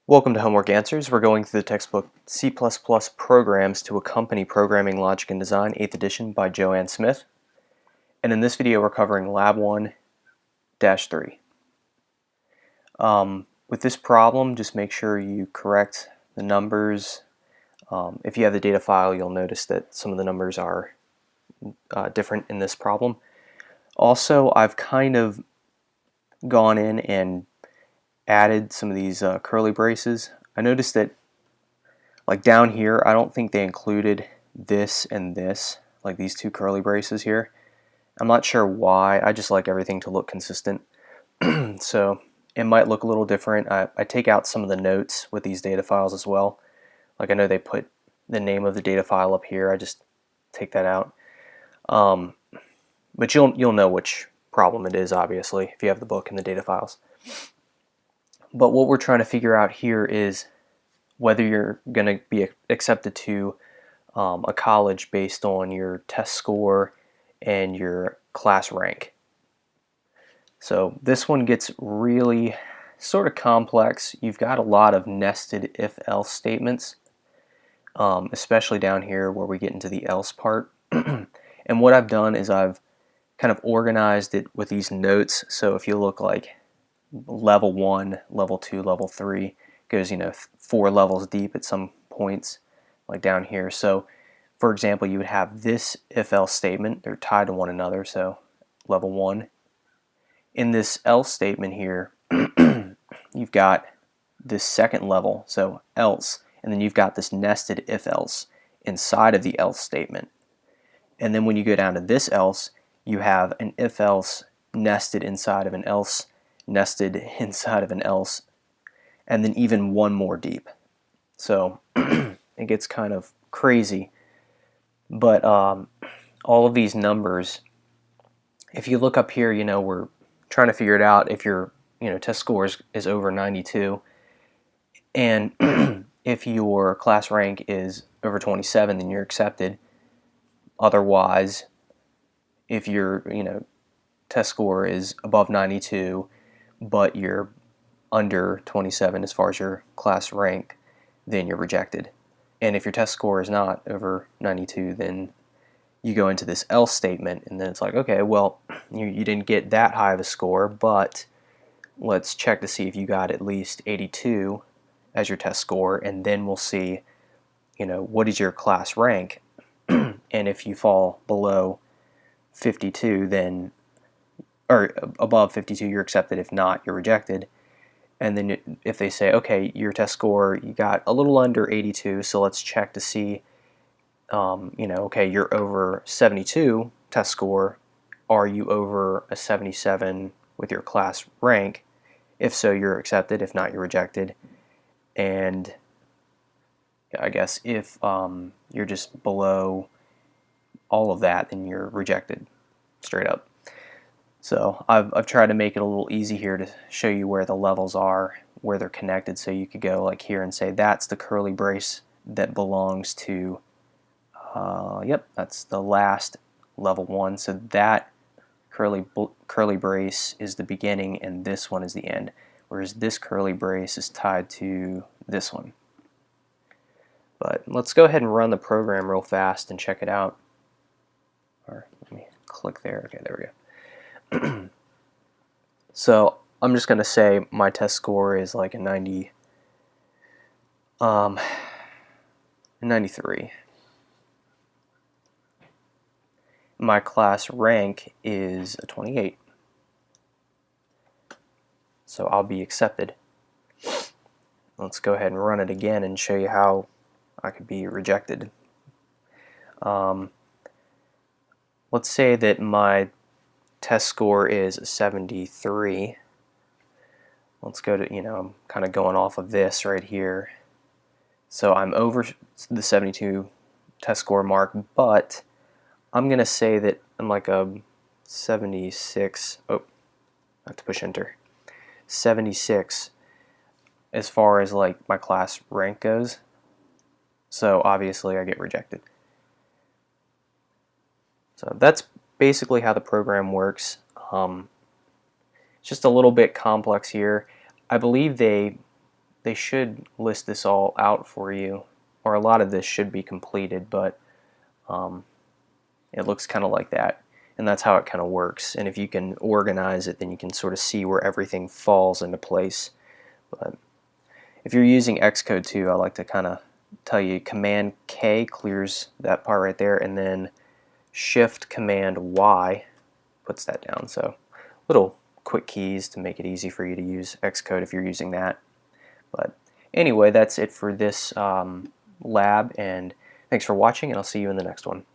Welcome to Homework Answers. We're going through the textbook C++ Programs to Accompany Programming Logic and Design, 8th edition by Joanne Smith. And in this video we're covering Lab 1-3. With this problem, just make sure you correct the numbers. If you have the data file, you'll notice that some of the numbers are different in this problem. Also, I've kind of gone in and added some of these curly braces. I noticed that like down here, I don't think they included this and this, like these two curly braces here. I'm not sure why. I just like everything to look consistent. So it might look a little different. I take out some of the notes with these data files as well. Like I know they put the name of the data file up here. I just take that out. But you'll know which problem it is, obviously, if you have the book and the data files. But what we're trying to figure out here is whether you're going to be accepted to a college based on your test score and your class rank. So this one gets really sort of complex. You've got a lot of nested if-else statements, especially down here where we get into the else part. And what I've done is I've kind of organized it with these notes. So if you look like level 1, level 2, level 3 goes, 4 levels deep at some points, like down here. So for example, you would have this if-else statement. They're tied to one another, so level 1. In this else statement here, you've got this second level, so else, and then you've got this nested if-else inside of the else statement. And then when you go down to this else, you have an if-else nested inside of an else, nested inside of an else, and then even one more deep. So it gets kind of crazy. But all of these numbers, if you look up here, we're trying to figure it out if your test score is over 92, and if your class rank is over 27, then you're accepted. Otherwise, if your test score is above 92 but you're under 27 as far as your class rank, then you're rejected. And if your test score is not over 92, then you go into this else statement, and then it's like, okay, well, you didn't get that high of a score, but let's check to see if you got at least 82 as your test score, and then we'll see, what is your class rank. And if you fall below 52, then, or above 52, you're accepted. If not, you're rejected. And then if they say, okay, your test score, you got a little under 82, so let's check to see, okay, you're over 72 test score. Are you over a 77 with your class rank? If so, you're accepted. If not, you're rejected. And I guess if you're just below all of that, then you're rejected straight up. So I've tried to make it a little easy here to show you where the levels are, where they're connected, so you could go like here and say that's the curly brace that belongs to, yep, that's the last level 1. So that curly brace is the beginning and this one is the end, whereas this curly brace is tied to this one. But let's go ahead and run the program real fast and check it out. Or let me click there. Okay, there we go. So I'm just going to say my test score is like a 93. My class rank is a 28. So I'll be accepted. Let's go ahead and run it again and show you how I could be rejected. Let's say that my test score is 73. Let's go to, I'm kind of going off of this right here. So I'm over the 72 test score mark, but I'm going to say that I'm like a 76. Oh, I have to push enter. 76 as far as like my class rank goes. So obviously I get rejected. So that's basically how the program works. It's just a little bit complex here. I believe they they should list this all out for you, or a lot of this should be completed, but it looks kind of like that, and that's how it kind of works. And if you can organize it, then you can sort of see where everything falls into place. But if you're using Xcode too, I like to kind of tell you Command K clears that part right there, and then Shift Command Y puts that down. So little quick keys to make it easy for you to use Xcode if you're using that. But anyway, that's it for this lab, and thanks for watching, and I'll see you in the next one.